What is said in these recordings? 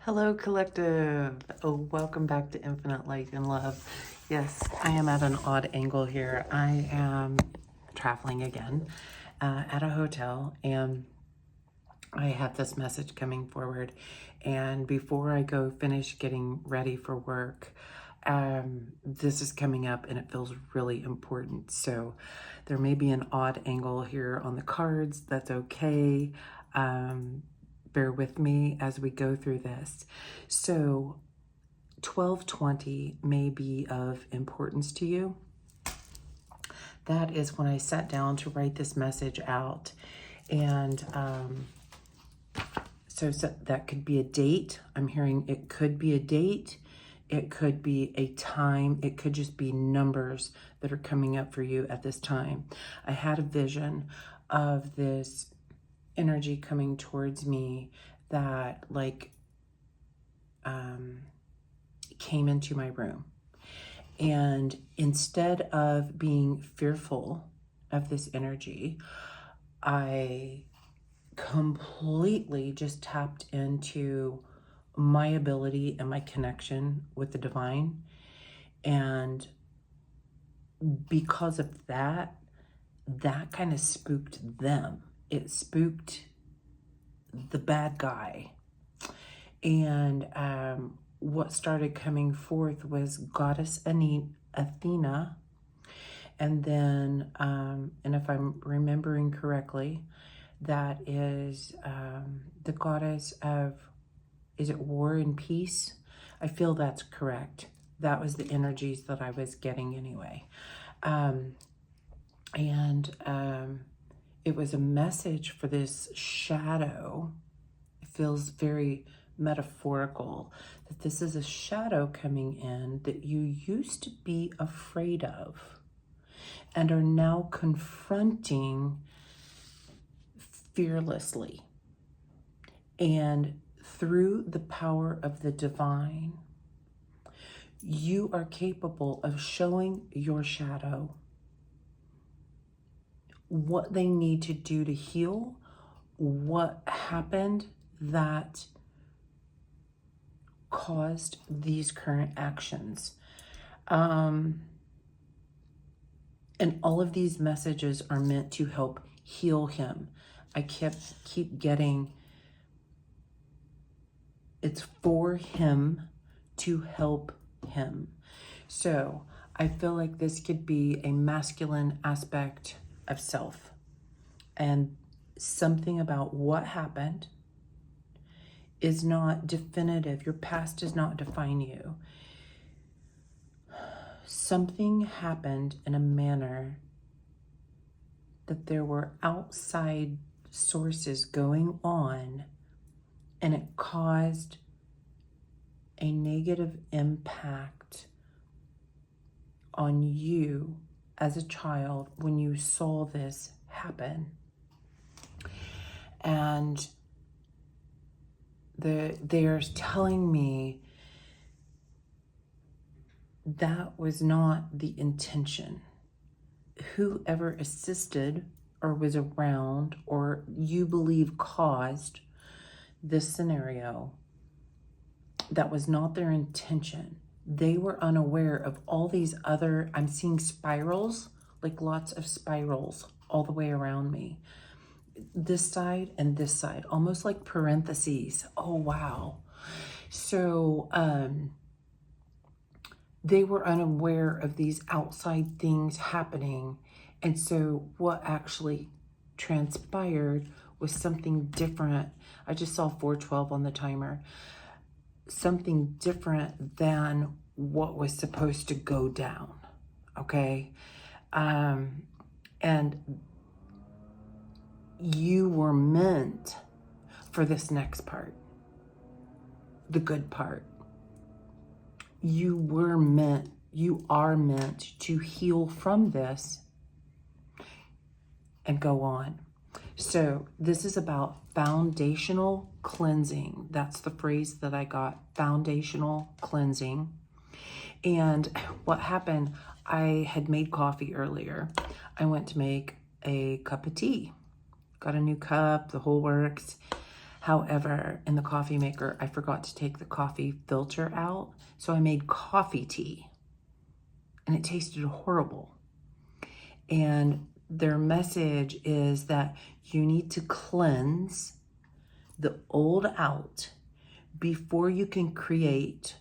Hello, collective. Oh, welcome back to Infinite Light and Love. Yes, I am at an odd angle here. I am traveling again at a hotel, and I have this message coming forward. And before I go finish getting ready for work, this is coming up and it feels really important. So there may be an odd angle here on the cards. That's okay. Bear with me as we go through this. So 1220 may be of importance to you. That is when I sat down to write this message out. And so that could be a date. I'm hearing it could be a date. It could be a time. It could just be numbers that are coming up for you at this time. I had a vision of this energy coming towards me that came into my room. And instead of being fearful of this energy, I completely just tapped into my ability and my connection with the divine. And because of that kind of spooked them. It spooked the bad guy. And what started coming forth was Goddess Athena. And then, and if I'm remembering correctly, that is the goddess of, is it war and peace? I feel that's correct. That was the energies that I was getting anyway. It was a message for this shadow. It feels very metaphorical that this is a shadow coming in that you used to be afraid of and are now confronting fearlessly. And through the power of the divine, you are capable of showing your shadow what they need to do to heal, what happened that caused these current actions. And all of these messages are meant to help heal him. I keep getting, it's for him to help him. So I feel like this could be a masculine aspect of self, and something about what happened is not definitive. Your past does not define you. Something happened in a manner that there were outside sources going on, and it caused a negative impact on you as a child when you saw this happen. And they're telling me that was not the intention. Whoever assisted or was around or you believe caused this scenario, that was not their intention. They were unaware of all these other, I'm seeing spirals, like lots of spirals all the way around me. This side and this side, almost like parentheses. Oh, wow. So they were unaware of these outside things happening. And so what actually transpired was something different. I just saw 412 on the timer. Something different than what was supposed to go down, okay? And you were meant for this next part, the good part. You are meant to heal from this and go on. So this is about foundational cleansing. That's the phrase that I got, foundational cleansing. And what happened, I had made coffee earlier. I went to make a cup of tea. Got a new cup, the whole works. However, in the coffee maker, I forgot to take the coffee filter out. So I made coffee tea and it tasted horrible. And their message is that you need to cleanse the old out before you can create,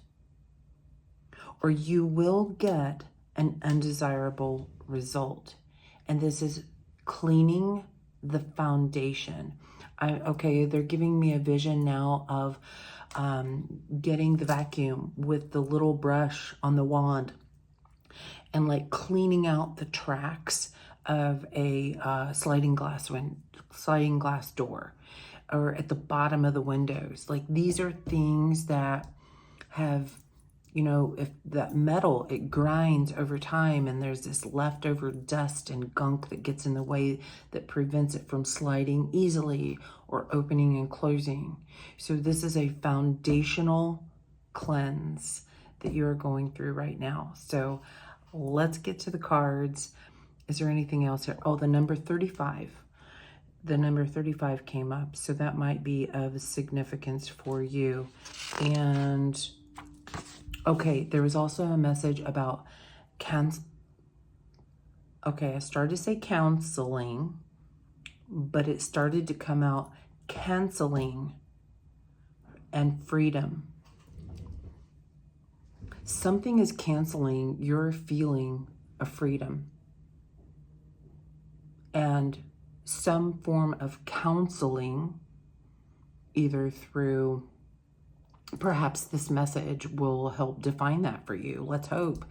or you will get an undesirable result. And this is cleaning the foundation. Okay, they're giving me a vision now of getting the vacuum with the little brush on the wand and like cleaning out the tracks of a sliding glass door, or at the bottom of the windows. Like, these are things that have, you know, if that metal, it grinds over time and there's this leftover dust and gunk that gets in the way that prevents it from sliding easily or opening and closing. So this is a foundational cleanse that you're going through right now. So let's get to the cards. Is there anything else here? Oh, the number 35. The number 35 came up, so that might be of significance for you. And okay, there was also a message about okay, I started to say counseling, but it started to come out canceling and freedom. Something is canceling your feeling of freedom, and some form of counseling, either through, perhaps this message will help define that for you. Let's hope.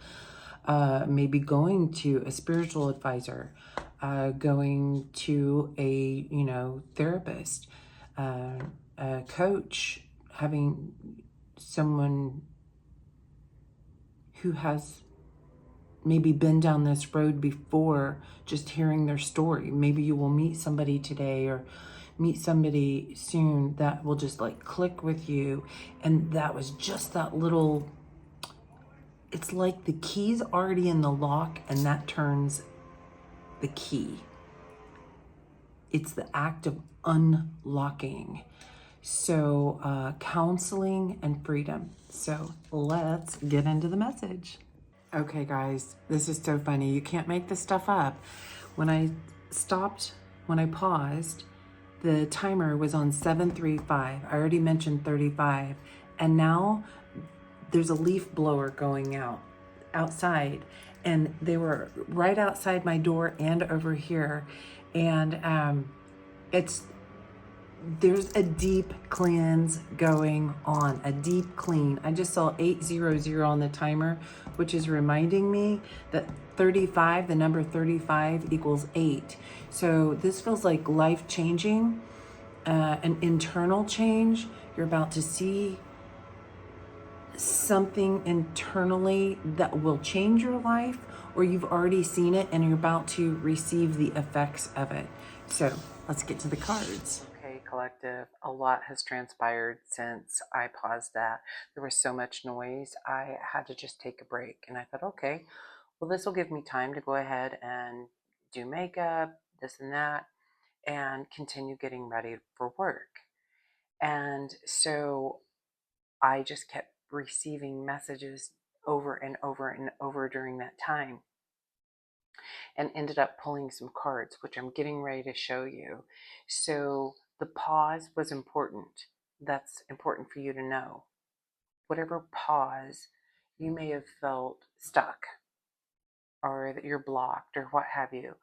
Maybe going to a spiritual advisor, going to a, you know, therapist, a coach, having someone who has maybe been down this road before, just hearing their story. Maybe you will meet somebody today or meet somebody soon that will just like click with you. And that was just that little, it's like the key's already in the lock and that turns the key. It's the act of unlocking. So counseling and freedom. So let's get into the message. Okay, guys, this is so funny. You can't make this stuff up. When I paused, the timer was on 7:35. I already mentioned 35. And now there's a leaf blower going outside. And they were right outside my door and over here. And there's a deep cleanse going on, a deep clean. I just saw 800 on the timer, which is reminding me that 35, the number 35 equals 8. So this feels like life-changing, an internal change. You're about to see something internally that will change your life, or you've already seen it and you're about to receive the effects of it. So let's get to the cards. Okay, collective, a lot has transpired since I paused that. There was so much noise, I had to just take a break. And I thought, okay, well, this will give me time to go ahead and do makeup, this and that, and continue getting ready for work. And so I just kept receiving messages over and over and over during that time, and ended up pulling some cards, which I'm getting ready to show you. So the pause was important. That's important for you to know. Whatever pause you may have felt stuck or that you're blocked or what have you,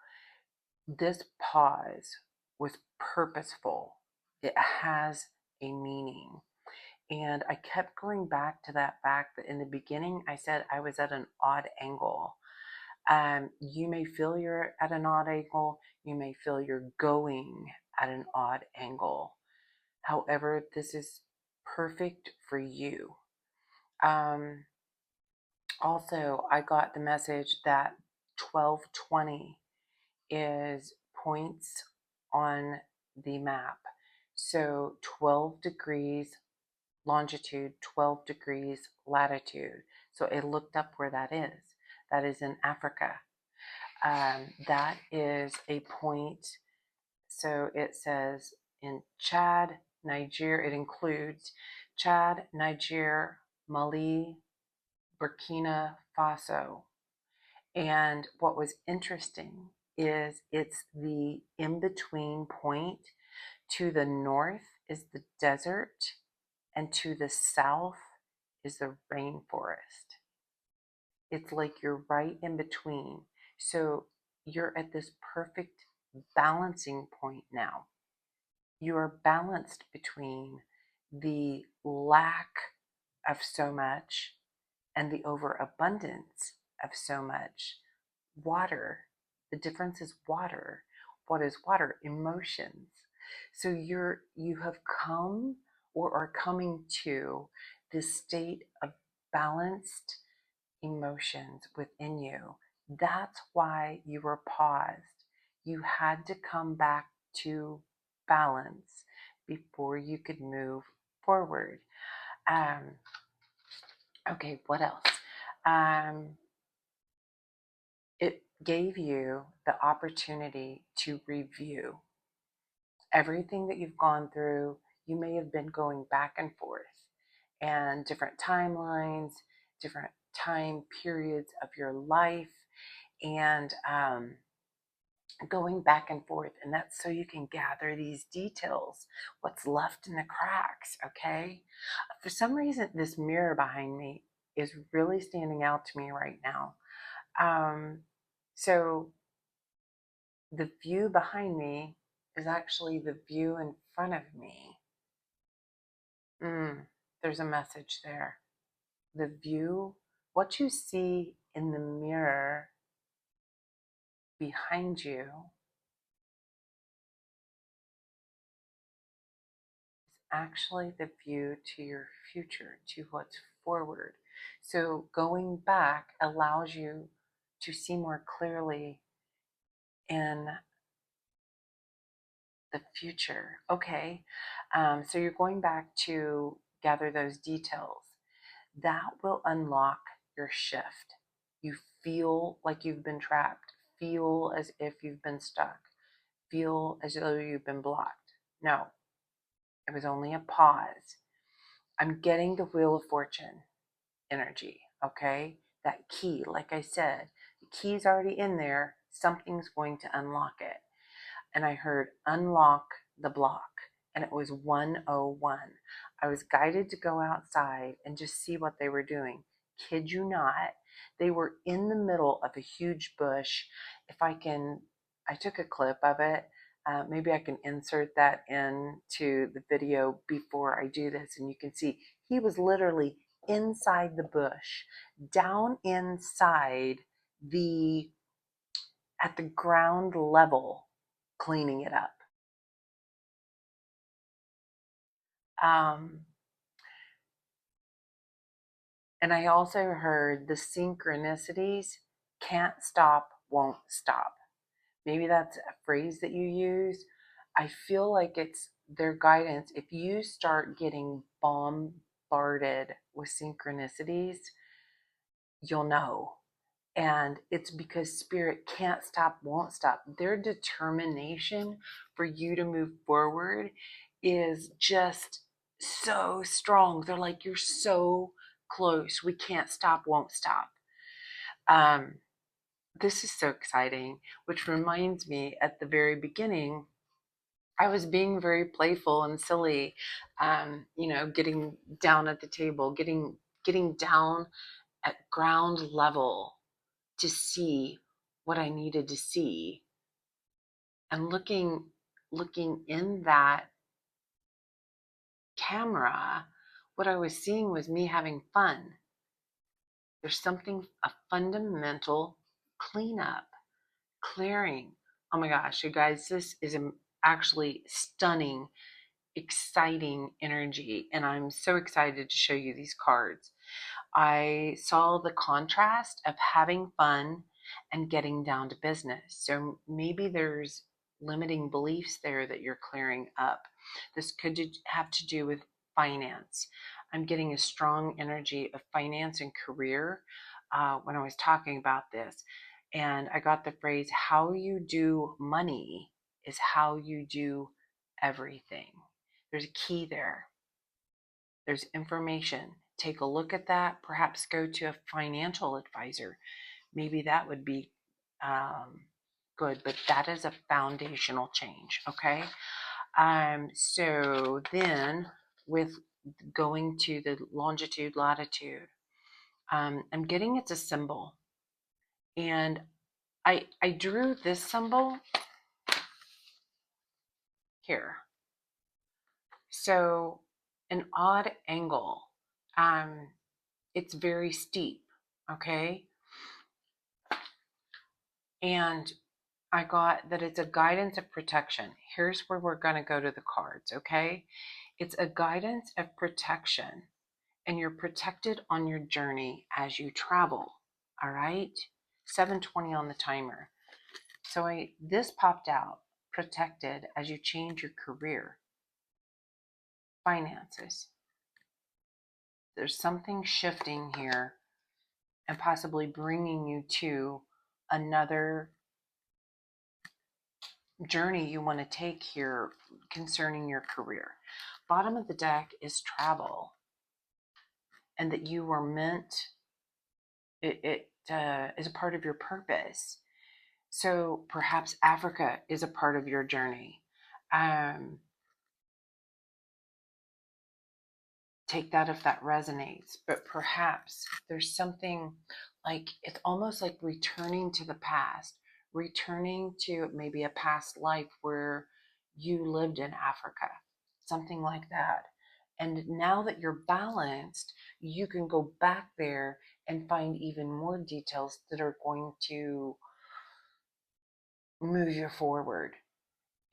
this pause was purposeful. It has a meaning. And I kept going back to that fact that in the beginning I said I was at an odd angle. You may feel you're at an odd angle. You may feel you're going at an odd angle. However, this is perfect for you. Also, I got the message that 1220 is points on the map. So 12 degrees longitude, 12 degrees latitude. So I looked up where that is. That is in Africa. That is a point. So it says in Chad, Niger. It includes Chad, Niger, Mali, Burkina Faso. And what was interesting is it's the in-between point. To the north is the desert, and to the south is the rainforest. It's like you're right in between. So you're at this perfect balancing point now. You are balanced between the lack of so much and the overabundance of so much. Water. The difference is water. What is water? Emotions. So you have come or are coming to this state of balanced emotions within you. That's why you were paused. You had to come back to balance before you could move forward. Um, okay, what else? It gave you the opportunity to review everything that you've gone through. You may have been going back and forth and different timelines, different time periods of your life, and going back and forth. And that's so you can gather these details, what's left in the cracks. Okay. For some reason, this mirror behind me is really standing out to me right now. So the view behind me is actually the view in front of me. There's a message there. The view, what you see in the mirror behind you is actually the view to your future, to what's forward. So going back allows you to see more clearly in the future. Okay. So you're going back to gather those details. That will unlock your shift. You feel like you've been trapped, feel as if you've been stuck, feel as though you've been blocked. No, it was only a pause. I'm getting the Wheel of Fortune energy, okay? That key, like I said, the key's already in there. Something's going to unlock it. And I heard unlock the block, and it was 101. I was guided to go outside and just see what they were doing. Kid you not, they were in the middle of a huge bush. If I can, I took a clip of it. Maybe I can insert that into the video before I do this, and you can see he was literally inside the bush, down inside the at the ground level, cleaning it up. Um, and I also heard the synchronicities can't stop, won't stop. Maybe that's a phrase that you use. I feel like it's their guidance. If you start getting bombarded with synchronicities, you'll know. And it's because spirit can't stop, won't stop. Their determination for you to move forward is just so strong. They're like, you're so close. We can't stop, won't stop. This is so exciting, which reminds me at the very beginning, I was being very playful and silly, getting down at the table, getting down at ground level to see what I needed to see, and looking in that camera, what I was seeing was me having fun. There's something, a fundamental cleanup, clearing. Oh my gosh, you guys, this is actually stunning, exciting energy, and I'm so excited to show you these cards. I saw the contrast of having fun and getting down to business. So maybe there's limiting beliefs there that you're clearing up. This could have to do with finance. I'm getting a strong energy of finance and career when I was talking about this. And I got the phrase, how you do money is how you do everything. There's a key there. There's information. Take a look at that. Perhaps go to a financial advisor. Maybe that would be good, but that is a foundational change, okay? So then with going to the longitude, latitude, I'm getting it's a symbol. And I drew this symbol here. So an odd angle. It's very steep, okay? And I got that it's a guidance of protection. Here's where we're going to go to the cards, okay? It's a guidance of protection, and you're protected on your journey as you travel, all right? 7:20 on the timer. So this popped out, protected as you change your career, finances. There's something shifting here and possibly bringing you to another journey you want to take here concerning your career. Bottom of the deck is travel, and that you were meant, it is a part of your purpose. So perhaps Africa is a part of your journey. Take that if that resonates, but perhaps there's something like, it's almost like returning to the past, returning to maybe a past life where you lived in Africa, something like that. And now that you're balanced, you can go back there and find even more details that are going to move you forward.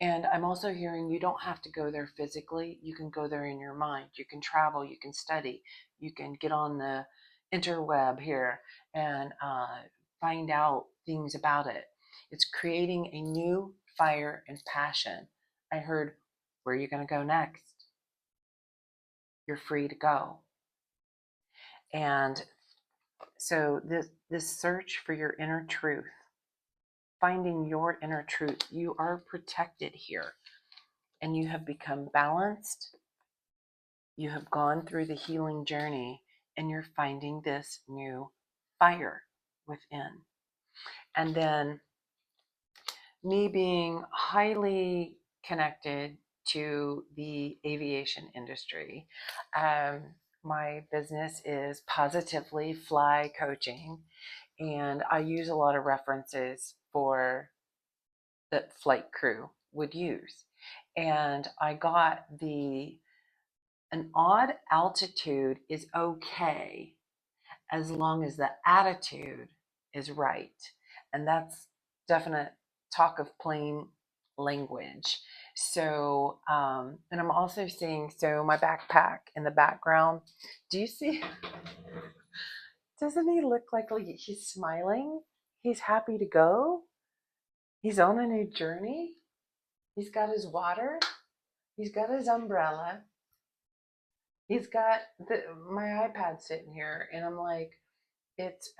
And I'm also hearing you don't have to go there physically. You can go there in your mind. You can travel, you can study, you can get on the interweb here and find out things about it. It's creating a new fire and passion. I heard, where are you going to go next? You're free to go. And so this search for your inner truth, finding your inner truth, you are protected here. And you have become balanced. You have gone through the healing journey, and you're finding this new fire within. And then me being highly connected to the aviation industry, my business is Positively Fly Coaching, and I use a lot of references for that flight crew would use. And I got an odd altitude is okay as long as the attitude is right. And that's definite talk of plain language. So, and I'm also seeing, so my backpack in the background, do you see, doesn't he look like he's smiling? He's happy to go. He's on a new journey. He's got his water. He's got his umbrella. He's got my iPad sitting here, and I'm like, it's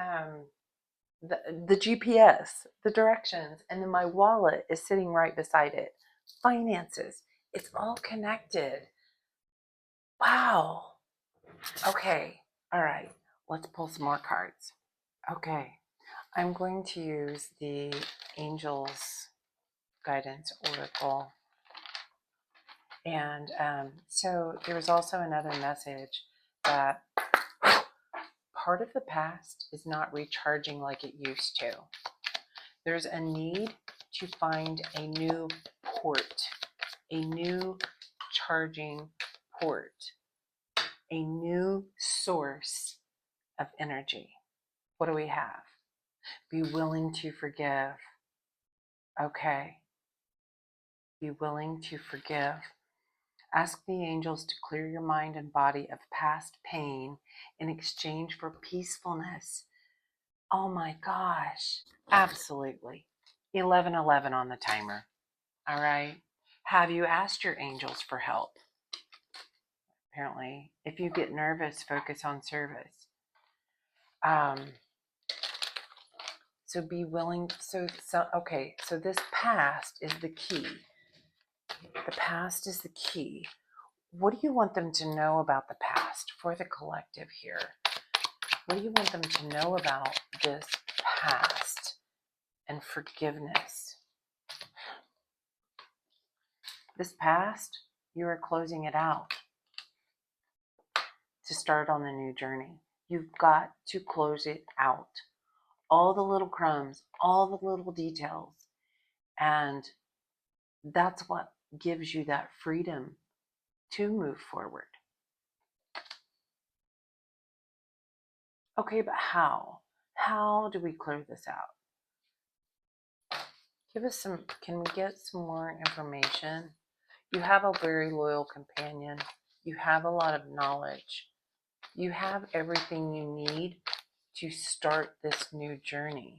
the GPS, the directions, and then my wallet is sitting right beside it. Finances, it's all connected. Wow. Okay. All right. Let's pull some more cards. Okay. I'm going to use the Angels Guidance Oracle. And so there was also another message that part of the past is not recharging like it used to. There's a need to find a new port, a new charging port, a new source of energy. What do we have? Be willing to forgive. Okay. Be willing to forgive. Ask the angels to clear your mind and body of past pain in exchange for peacefulness. Oh my gosh. Absolutely. 11:11 on the timer. All right. Have you asked your angels for help? Apparently, if you get nervous, focus on service. So be willing. Okay. So this past is the key. The past is the key. What do you want them to know about the past for the collective here? What do you want them to know about this past and forgiveness? This past, you are closing it out to start on the new journey. You've got to close it out. All the little crumbs, all the little details. And that's what gives you that freedom to move forward. Okay, but how? How do we clear this out? Give us some, can we get some more information? You have a very loyal companion. You have a lot of knowledge. You have everything you need to start this new journey.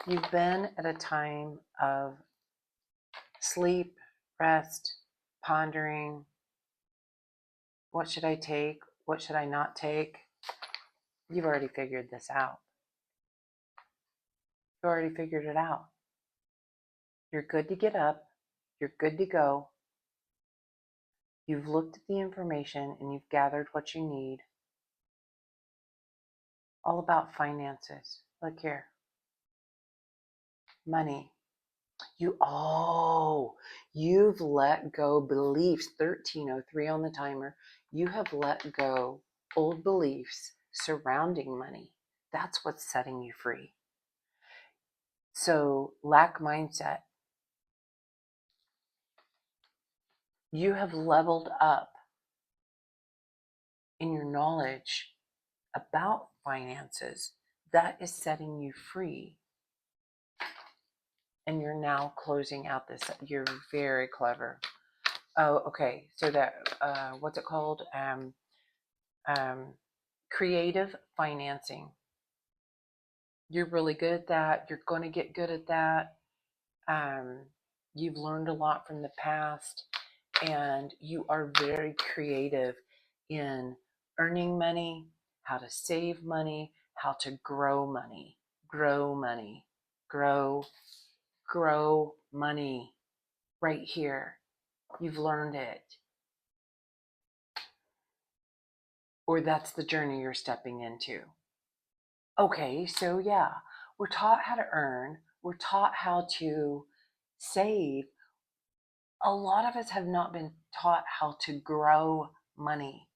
You've been at a time of sleep, rest, pondering. What should I take? What should I not take? You've already figured this out. You already figured it out. You're good to get up. You're good to go. You've looked at the information and you've gathered what you need. All about finances. Look here. Money. You've let go beliefs. 1303 on the timer. You have let go old beliefs surrounding money. That's what's setting you free. So, lack mindset. You have leveled up in your knowledge about finances. That is setting you free. And you're now closing out this. You're very clever. Oh, okay. So that, what's it called? Creative financing. You're really good at that. You're going to get good at that. You've learned a lot from the past, and you are very creative in earning money, how to save money, how to grow money, grow money, grow money right here. You've learned it. Or that's the journey you're stepping into. Okay, so yeah, we're taught how to earn, we're taught how to save. A lot of us have not been taught how to grow money.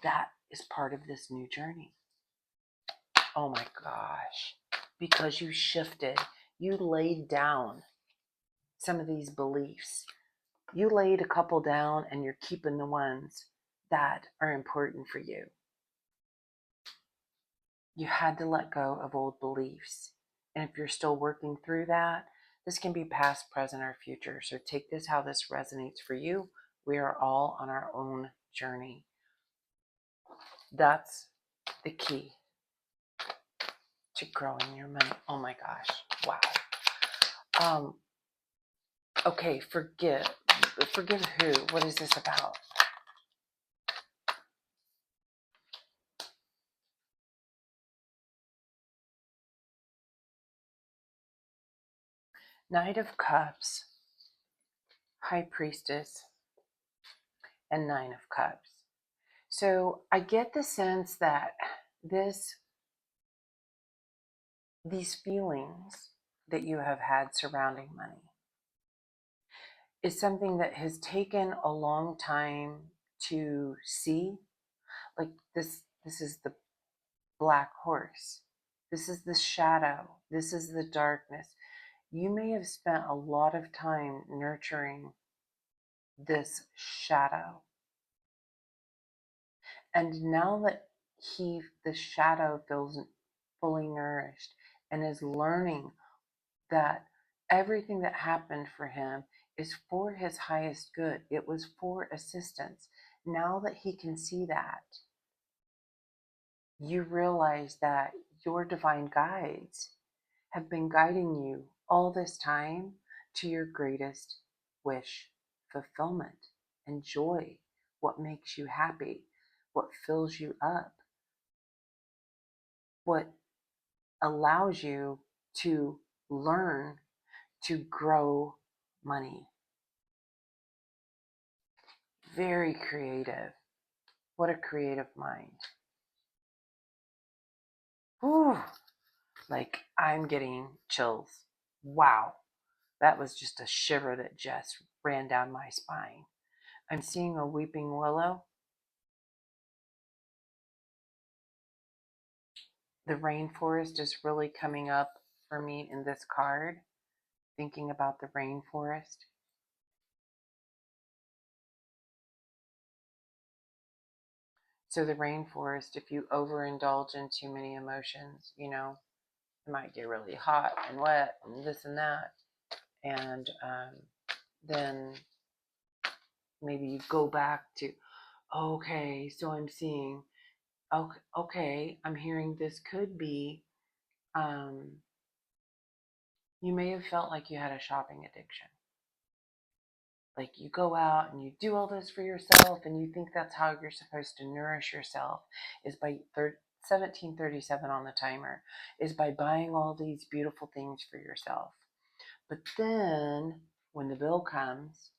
That is part of this new journey. Oh my gosh, because you shifted, you laid down some of these beliefs. You laid a couple down and you're keeping the ones that are important for you. You had to let go of old beliefs. And if you're still working through that, this can be past, present, or future. So take this how this resonates for you. We are all on our own journey. That's the key to growing your money. Oh my gosh. Wow. Okay, forgive who? What is this about? Knight of Cups, High Priestess, and Nine of Cups. So I get the sense that these feelings that you have had surrounding money is something that has taken a long time to see. Like this is the black horse. This is the shadow. This is the darkness. You may have spent a lot of time nurturing this shadow. And now that the shadow feels fully nourished and is learning that everything that happened for him is for his highest good. It was for assistance. Now that he can see that, you realize that your divine guides have been guiding you all this time to your greatest wish fulfillment and joy, what makes you happy, what fills you up, what allows you to learn to grow money. very creative. What a creative mind. Whew. Like, I'm getting chills. Wow. That was just a shiver that just ran down my spine. I'm seeing a weeping willow. The rainforest is really coming up for me in this card, thinking about the rainforest. So the rainforest, if you overindulge in too many emotions, you know, it might get really hot and wet and this and that. And then maybe you go back to, okay, so I'm seeing, okay, I'm hearing this could be, you may have felt like you had a shopping addiction. Like you go out and you do all this for yourself and you think that's how you're supposed to nourish yourself, is by 1737 on the timer, is by buying all these beautiful things for yourself. But then when the bill comes,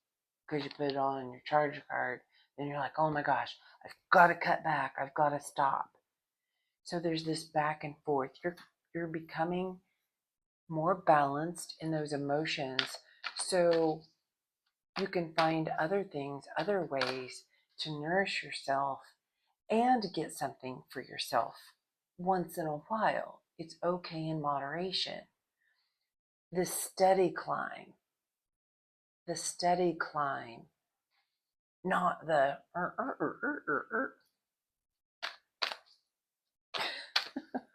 because you put it all in your charge card, then you're like, oh my gosh, I've got to cut back. I've got to stop. So there's this back and forth. You're becoming more balanced in those emotions. So you can find other things, other ways to nourish yourself and get something for yourself once in a while. It's okay in moderation. The steady climb, not the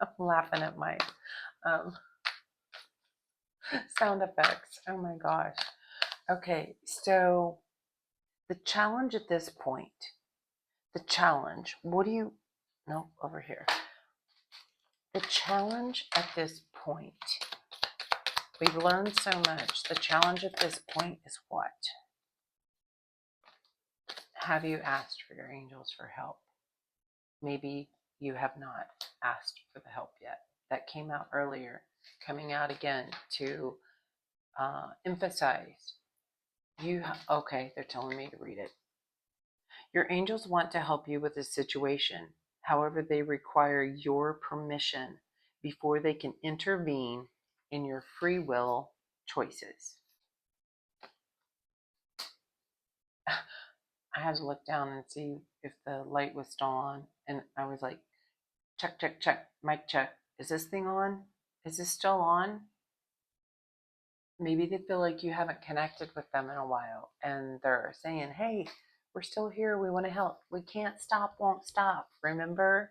I'm laughing at my sound effects. Oh my gosh. Okay, so the challenge at this point, no, over here. The challenge at this point, we've learned so much. The challenge at this point is what? Have you asked for your angels for help? Maybe you have not asked for the help yet. That came out earlier, coming out again to emphasize. Okay, they're telling me to read it. Your angels want to help you with this situation. However, they require your permission before they can intervene in your free will choices. I had to look down and see if the light was still on, and I was like, check, check, check, mic check. Is this thing on? Is this still on? Maybe they feel like you haven't connected with them in a while, and they're saying, hey, we're still here. We want to help. We can't stop, won't stop. Remember?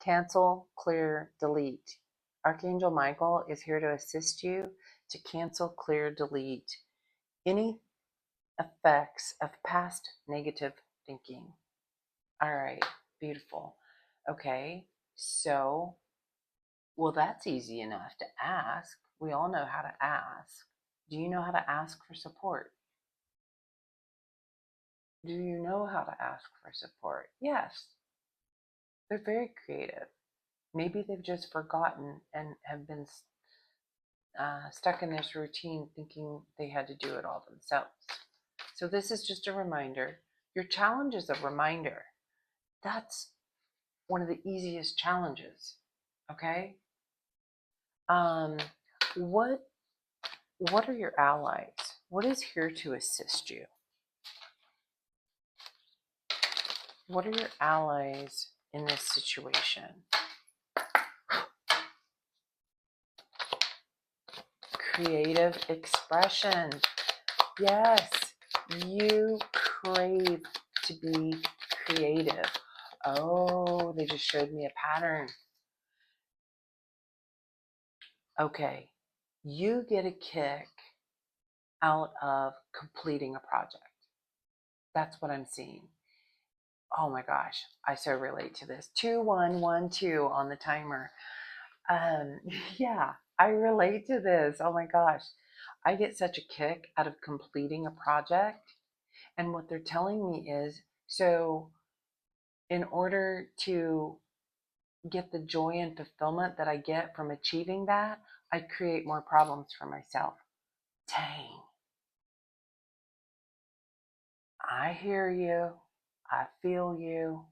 Cancel, clear, delete. Archangel Michael is here to assist you to cancel, clear, delete any effects of past negative thinking. All right, beautiful. Okay, so, well, that's easy enough to ask. We all know how to ask. Do you know how to ask for support? Do you know how to ask for support? Yes. They're very creative. Maybe they've just forgotten and have been stuck in this routine thinking they had to do it all themselves. So this is just a reminder. Your challenge is a reminder. That's one of the easiest challenges. Okay? What are your allies? What is here to assist you? What are your allies in this situation? Creative expression. Yes, you crave to be creative. Oh, they just showed me a pattern. Okay, you get a kick out of completing a project. That's what I'm seeing. Oh my gosh, I so relate to this. 2112 on the timer. Yeah, I relate to this. Oh my gosh. I get such a kick out of completing a project. And what they're telling me is, so in order to get the joy and fulfillment that I get from achieving that, I create more problems for myself. Dang. I hear you. I feel you.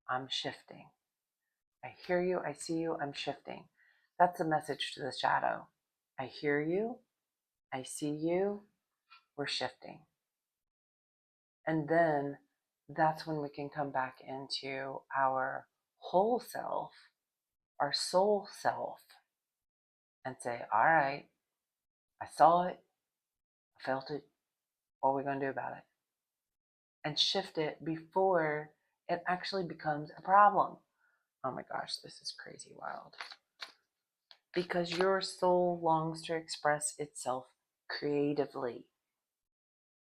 I'm shifting. I hear you. I see you. I'm shifting. That's a message to the shadow. I hear you. I see you. We're shifting. And then that's when we can come back into our whole self, our soul self, and say, all right, I saw it, I felt it, what are we going to do about it? And shift it before it actually becomes a problem. Oh my gosh, this is crazy wild. Because your soul longs to express itself creatively.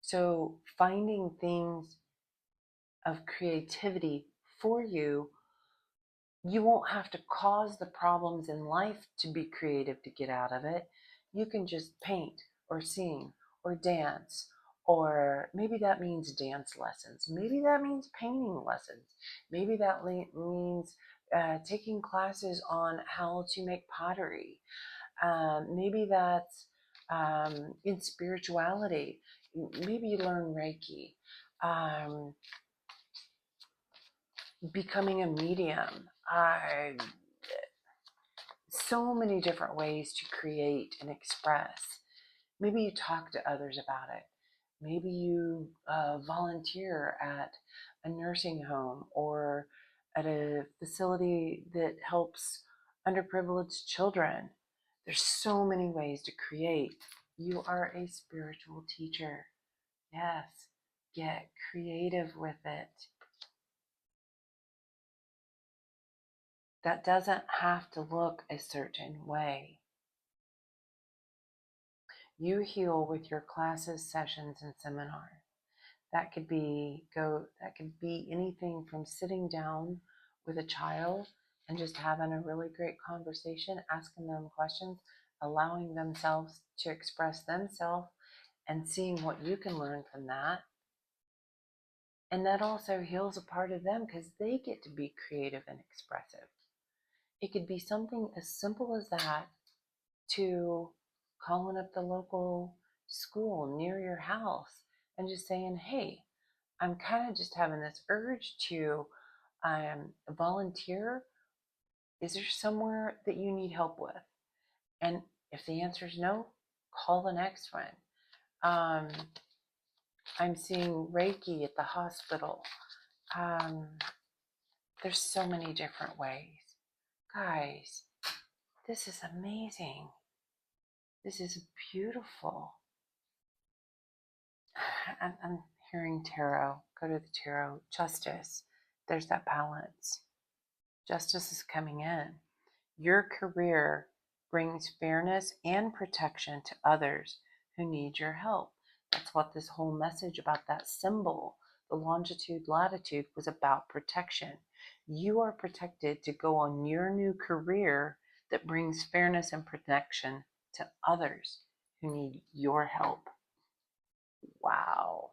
So finding things of creativity for you, you won't have to cause the problems in life to be creative to get out of it. You can just paint or sing or dance, or maybe that means dance lessons. Maybe that means painting lessons. Maybe that means taking classes on how to make pottery. Maybe that's in spirituality. Maybe you learn Reiki. Becoming a medium. So many different ways to create and express. Maybe you talk to others about it. Maybe you volunteer at a nursing home or at a facility that helps underprivileged children. There's so many ways to create. You are a spiritual teacher. Yes, get creative with it. That doesn't have to look a certain way. You heal with your classes, sessions, and seminars. That could be anything from sitting down with a child and just having a really great conversation, asking them questions, allowing themselves to express themselves, and seeing what you can learn from that. And that also heals a part of them because they get to be creative and expressive. It could be something as simple as that, to calling up the local school near your house and just saying, hey, I'm kind of just having this urge to volunteer. Is there somewhere that you need help with? And if the answer is no, call the next one. I'm seeing Reiki at the hospital. There's so many different ways. Guys, this is amazing. This is beautiful. I'm hearing tarot. Go to the tarot. Justice. There's that balance. Justice is coming in. Your career brings fairness and protection to others who need your help. That's what this whole message about that symbol, the longitude, latitude, was about: protection. You are protected to go on your new career that brings fairness and protection to others who need your help. Wow.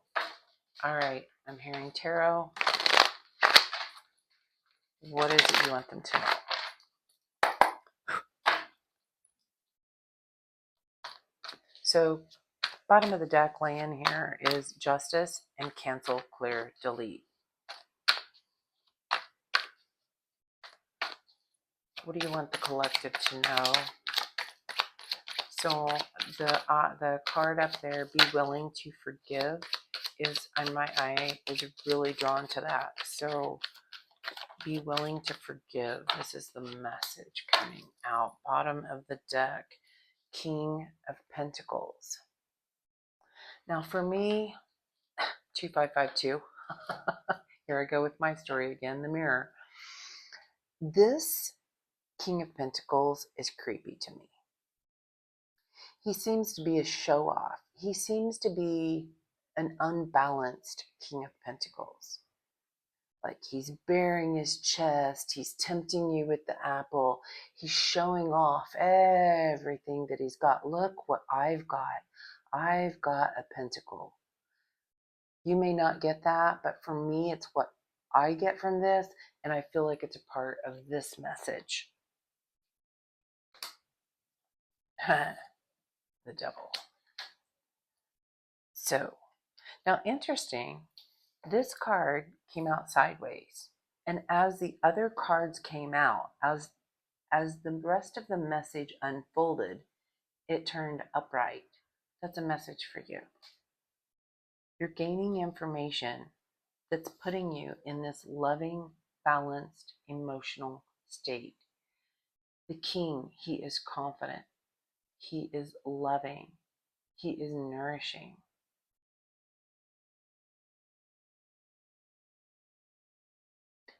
All right, I'm hearing tarot. What is it you want them to know? So, bottom of the deck laying here is justice and cancel, clear, delete. What do you want the collective to know? So the card up there, be willing to forgive, is on my eye, is really drawn to that. So be willing to forgive. This is the message coming out. Bottom of the deck, King of Pentacles. Now for me, 2552. Here I go with my story again, the mirror. This King of Pentacles is creepy to me. He seems to be a show-off. He seems to be an unbalanced King of Pentacles. Like he's bearing his chest, he's tempting you with the apple, he's showing off everything that he's got. Look what I've got. I've got a pentacle. You may not get that, but for me, it's what I get from this, and I feel like it's a part of this message. The devil. So, now interesting, This card came out sideways. And as the other cards came out, as the rest of the message unfolded, it turned upright. That's a message for you. You're gaining information that's putting you in this loving, balanced, emotional state. The king, he is confident. He is loving. He is nourishing.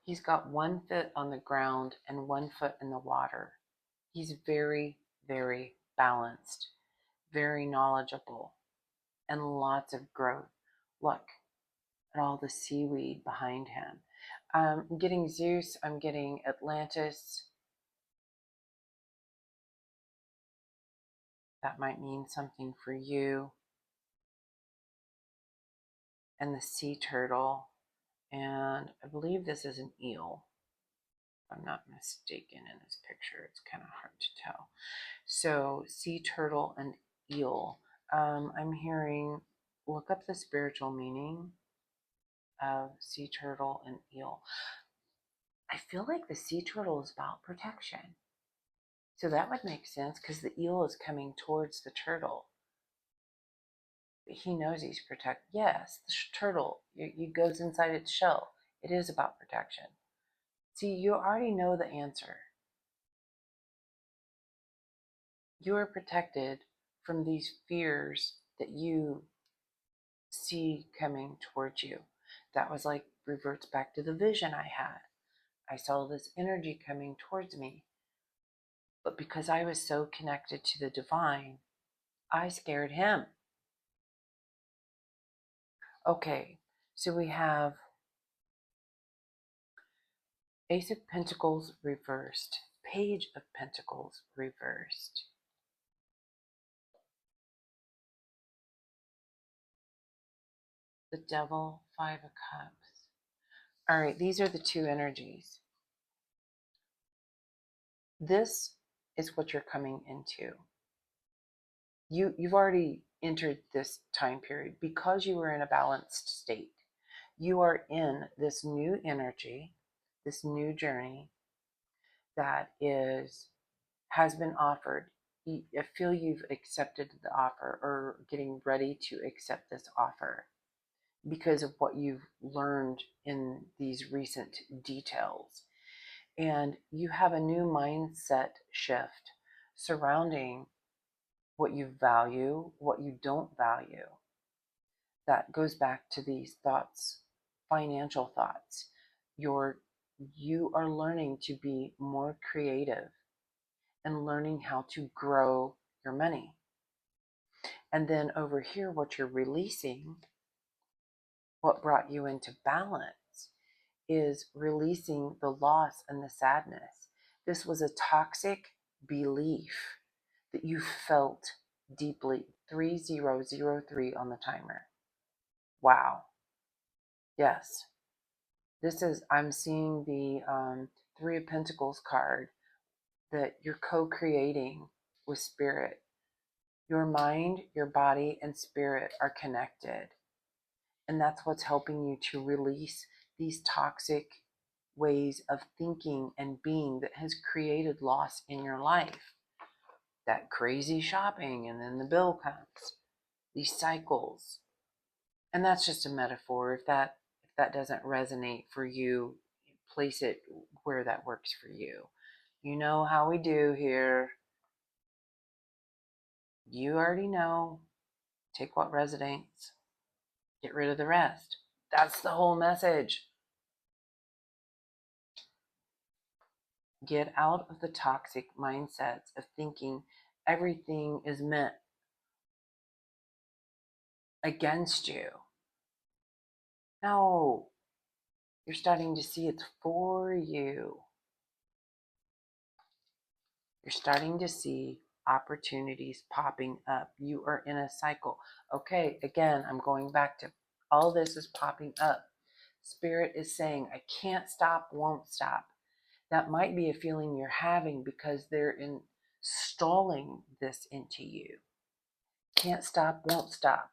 He's got one foot on the ground and one foot in the water. He's very, very balanced, very knowledgeable, and lots of growth. Look at all the seaweed behind him. I'm getting Zeus, I'm getting Atlantis. That might mean something for you. And the sea turtle. And I believe this is an eel. If I'm not mistaken in this picture. It's kind of hard to tell. So sea turtle and eel. I'm hearing, look up the spiritual meaning of sea turtle and eel. I feel like the sea turtle is about protection. So that would make sense because the eel is coming towards the turtle. He knows he's protected. Yes, the turtle, it goes inside its shell. It is about protection. See, you already know the answer. You are protected from these fears that you see coming towards you. That was like reverts back to the vision I had. I saw this energy coming towards me. But because I was so connected to the divine, I scared him. Okay, so we have Ace of Pentacles reversed, Page of Pentacles reversed. The Devil, Five of Cups. All right, these are the two energies. This is what you're coming into. You've already entered this time period because you were in a balanced state. You are in this new energy, this new journey that has been offered. I feel you've accepted the offer or getting ready to accept this offer because of what you've learned in these recent details. And you have a new mindset shift surrounding what you value, what you don't value. That goes back to these thoughts, financial thoughts. You are learning to be more creative and learning how to grow your money. And then over here, what you're releasing, what brought you into balance, is releasing the loss and the sadness. This was a toxic belief that you felt deeply. 3003 on the timer. Wow. Yes. I'm seeing the Three of Pentacles card that you're co-creating with spirit. Your mind, your body, and spirit are connected. And that's what's helping you to release these toxic ways of thinking and being that has created loss in your life. That crazy shopping, and then the bill comes. These cycles. And that's just a metaphor. If that doesn't resonate for you, place it where that works for you. You know how we do here. You already know. Take what resonates. Get rid of the rest. That's the whole message. Get out of the toxic mindsets of thinking everything is meant against you. No, you're starting to see it's for you. You're starting to see opportunities popping up. You are in a cycle. Okay, again, I'm going back to all this is popping up. Spirit is saying, I can't stop, won't stop. That might be a feeling you're having because they're installing this into you. Can't stop, won't stop.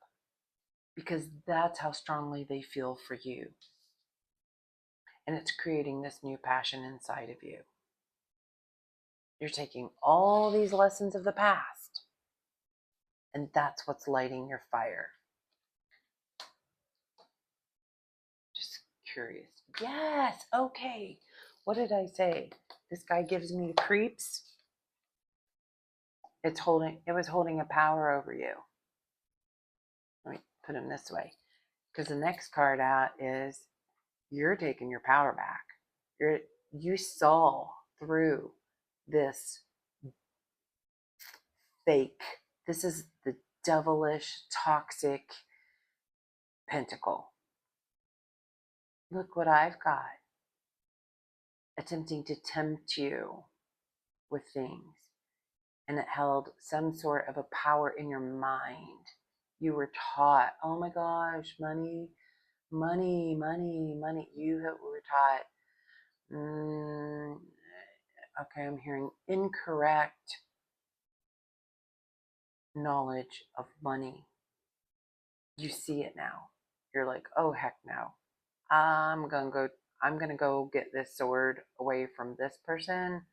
because that's how strongly they feel for you. And it's creating this new passion inside of you. You're taking all these lessons of the past, and that's what's lighting your fire. Just curious. Yes, okay. What did I say? This guy gives me the creeps. It was holding a power over you. Let me put him this way. Because the next card out is you're taking your power back. You saw through this fake. This is the devilish, toxic pentacle. Look what I've got. Attempting to tempt you with things. And it held some sort of a power in your mind. You were taught, oh my gosh, money, money, money, money. You were taught, okay, I'm hearing incorrect knowledge of money. You see it now. You're like, oh heck no. I'm gonna go get this sword away from this person.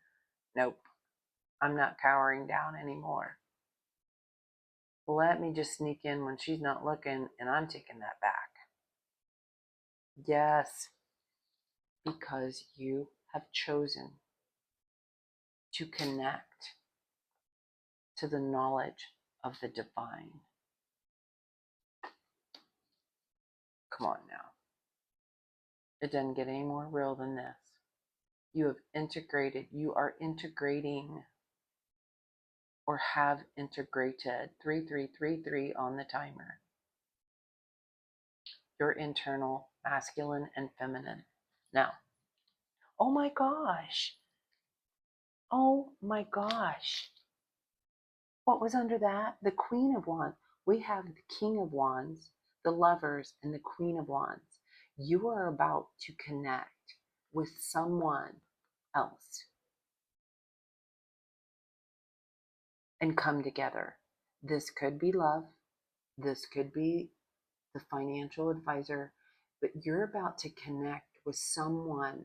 Nope. I'm not cowering down anymore. Let me just sneak in when she's not looking, and I'm taking that back. Yes, because you have chosen to connect to the knowledge of the divine. Come on now. It doesn't get any more real than this. You are integrating or have integrated 3333 on the timer. Your internal masculine and feminine. Now, oh my gosh. Oh my gosh. What was under that? The Queen of Wands. We have the King of Wands, the Lovers, and the Queen of Wands. You are about to connect with someone else and come together. This could be love. This could be the financial advisor, but you're about to connect with someone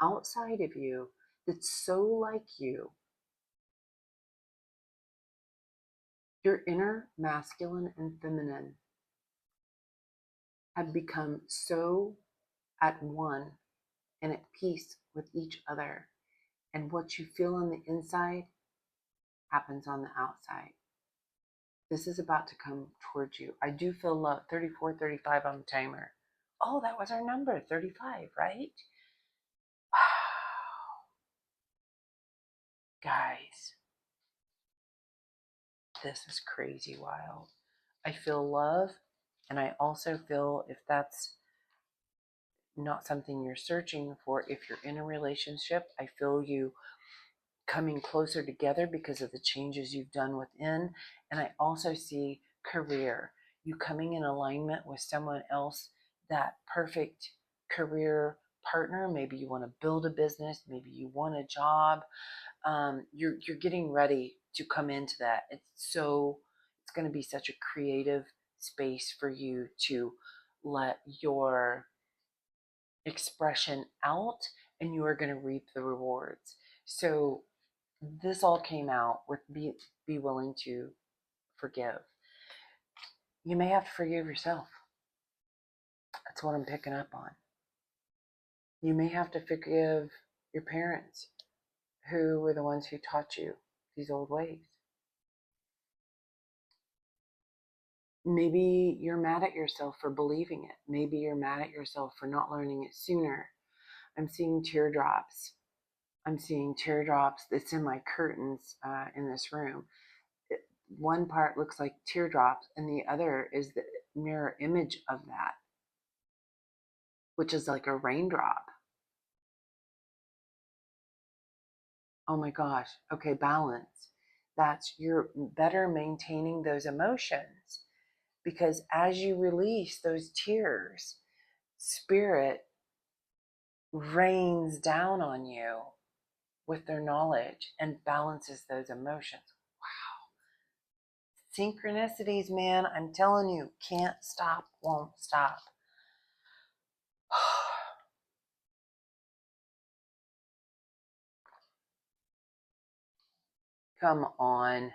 outside of you that's so like you. Your inner masculine and feminine have become so at one and at peace with each other. And what you feel on the inside happens on the outside. This is about to come towards you. I do feel love. 34, 35 on the timer. Oh, that was our number, 35, right? Wow. Guys, this is crazy wild. I feel love, and I also feel, if that's not something you're searching for, if you're in a relationship, I feel you coming closer together because of the changes you've done within. And I also see career, you coming in alignment with someone else, that perfect career partner. Maybe you want to build a business, maybe you want a job. You're getting ready to come into that. It's going to be such a creative space for you to let your expression out, and you are going to reap the rewards. So this all came out with be willing to forgive. You may have to forgive yourself. That's what I'm picking up on. You may have to forgive your parents, who were the ones who taught you these old ways. Maybe you're mad at yourself for believing it. Maybe you're mad at yourself for not learning it sooner. I'm seeing teardrops. That's in my curtains in this room. One part looks like teardrops, and the other is the mirror image of that, which is like a raindrop. Oh my gosh. Okay, balance. That's you're better maintaining those emotions, because as you release those tears, spirit rains down on you with their knowledge and balances those emotions. Wow. Synchronicities, man, I'm telling you, can't stop, won't stop. Come on.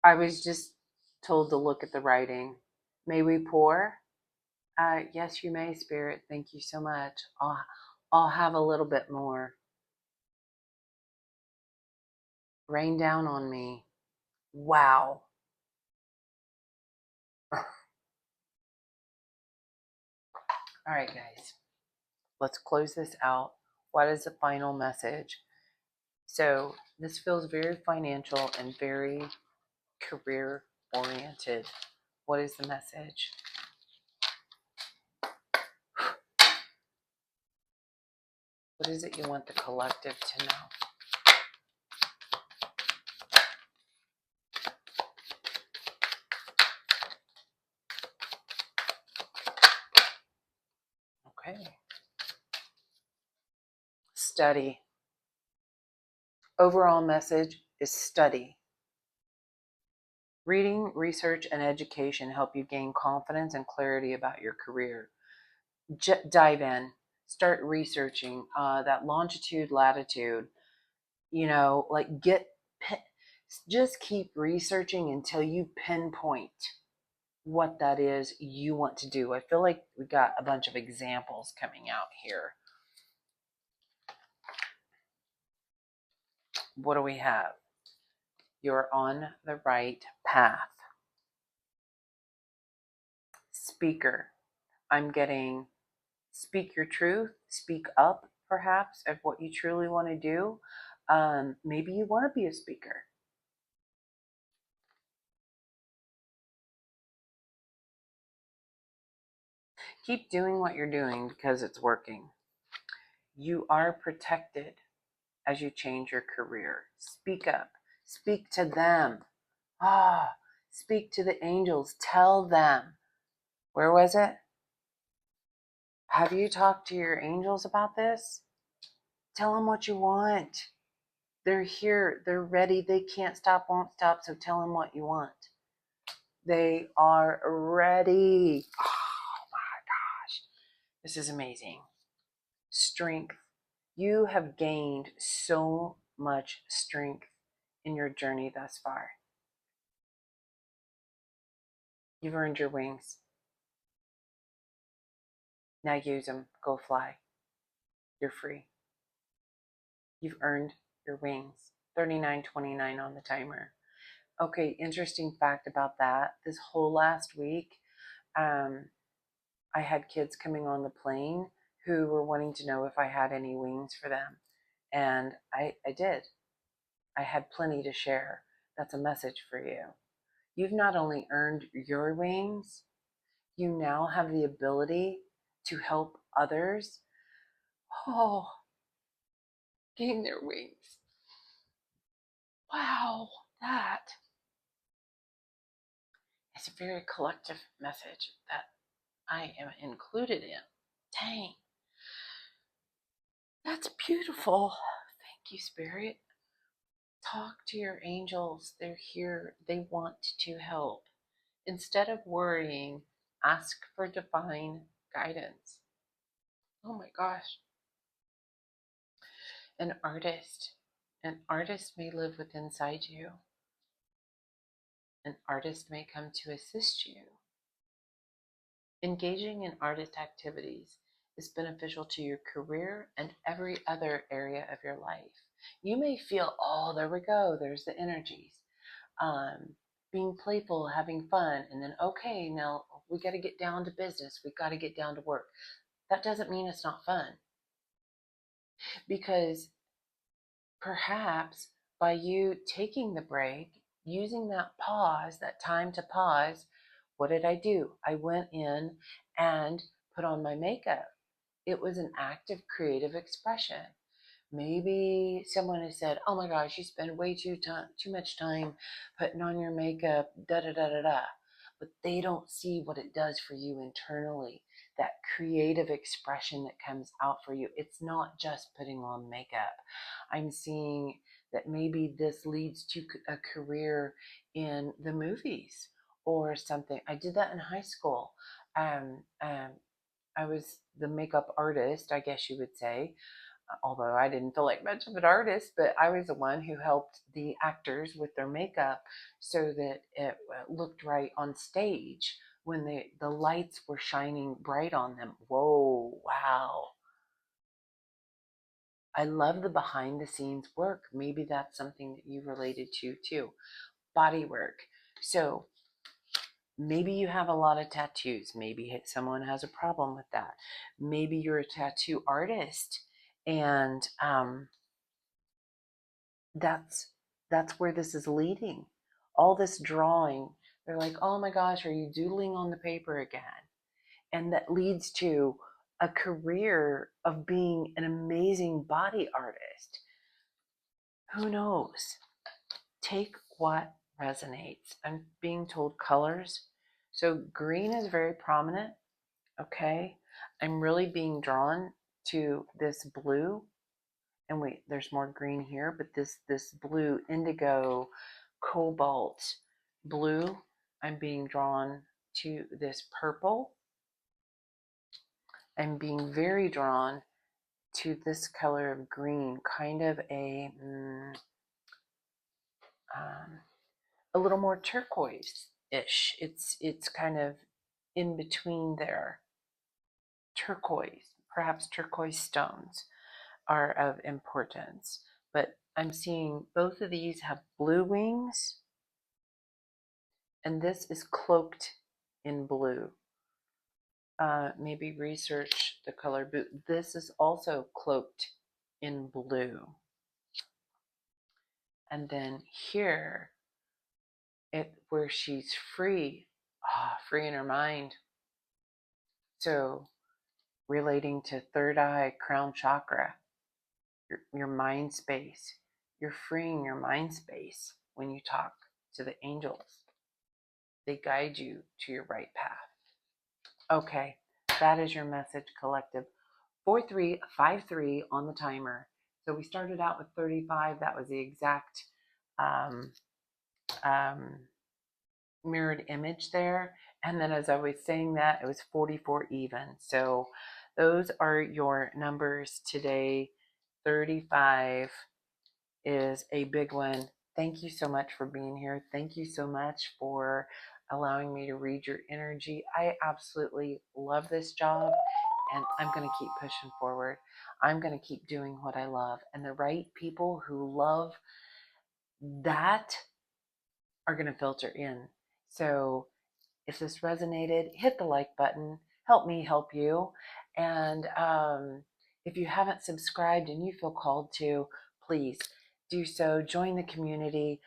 I was just told to look at the writing. May we pour? Yes, you may, Spirit. Thank you so much. I'll have a little bit more. Rain down on me. Wow. All right, guys. Let's close this out. What is the final message? So this feels very financial and very career oriented. What is the message? What is it you want the collective to know? Okay. Study. Overall message is study. Reading, research, and education help you gain confidence and clarity about your career. Dive in. Start researching that longitude, latitude. Just keep researching until you pinpoint what that is you want to do. I feel like we got a bunch of examples coming out here. What do we have? You're on the right path. Speaker. I'm getting speak your truth, speak up perhaps of what you truly want to do. Maybe you want to be a speaker. Keep doing what you're doing because it's working. You are protected as you change your career. Speak up. Speak to them. Speak to the angels. Tell them. Where was it? Have you talked to your angels about this? Tell them what you want. They're here. They're ready. They can't stop, won't stop. So tell them what you want. They are ready. Oh my gosh. This is amazing. Strength. You have gained so much strength in your journey thus far. You've earned your wings. Now use them. Go fly. You're free. You've earned your wings. 39:29 on the timer. Okay, interesting fact about that. This whole last week, I had kids coming on the plane who were wanting to know if I had any wings for them. And I did. I had plenty to share. That's a message for you. You've not only earned your wings, you now have the ability to help others gain their wings. Wow, that is a very collective message that I am included in. Dang. That's beautiful. Thank you, Spirit. Talk to your angels. They're here. They want to help. Instead of worrying, ask for divine guidance. Oh my gosh. An artist. An artist may live within inside you. An artist may come to assist you. Engaging in artist activities is beneficial to your career and every other area of your life. You may feel, there we go, there's the energies. Being playful, having fun, and then, okay, now we got to get down to business. We got to get down to work. That doesn't mean it's not fun. Because perhaps by you taking the break, using that pause, that time to pause, what did I do? I went in and put on my makeup. It was an act of creative expression. Maybe someone has said, oh my gosh, you spend way too much time putting on your makeup, da da da da da. But they don't see what it does for you internally, that creative expression that comes out for you. It's not just putting on makeup. I'm seeing that maybe this leads to a career in the movies or something. I did that in high school. Um, um, I was the makeup artist, I guess you would say, although I didn't feel like much of an artist, but I was the one who helped the actors with their makeup so that it looked right on stage when the lights were shining bright on them. Whoa, wow. I love the behind the scenes work. Maybe that's something that you related to too. Body work. So maybe you have a lot of tattoos. Maybe someone has a problem with that. Maybe you're a tattoo artist, and that's where this is leading. All this drawing, they're like, oh my gosh, are you doodling on the paper again? And that leads to a career of being an amazing body artist. Who knows? Take what resonates. I'm being told colors. So green is very prominent. Okay. I'm really being drawn to this blue. And wait, there's more green here, but this blue, indigo, cobalt blue. I'm being drawn to this purple. I'm being very drawn to this color of green, kind of a little more turquoise-ish. It's kind of in between there. Turquoise, perhaps turquoise stones are of importance. But I'm seeing both of these have blue wings, and this is cloaked in blue. Maybe research the color blue. This is also cloaked in blue. And then here, where she's free, free in her mind. So relating to third eye, crown chakra, your mind space. You're freeing your mind space when you talk to the angels. They guide you to your right path. Okay, that is your message, collective. 4353 on the timer. So we started out with 35. That was the exact um, mirrored image there. And then as I was saying that, it was 44 even. So those are your numbers today. 35 is a big one. Thank you so much for being here. Thank you so much for allowing me to read your energy. I absolutely love this job, and I'm going to keep pushing forward. I'm going to keep doing what I love. And the right people who love that are going to filter in. So if this resonated, hit the like button. Help me help you. And if you haven't subscribed and you feel called to, please do so. Join the community.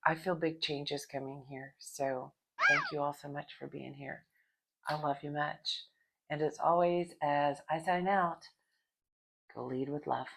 I feel big changes coming here. So thank you all so much for being here. I love you much. And as always, as I sign out, go lead with love.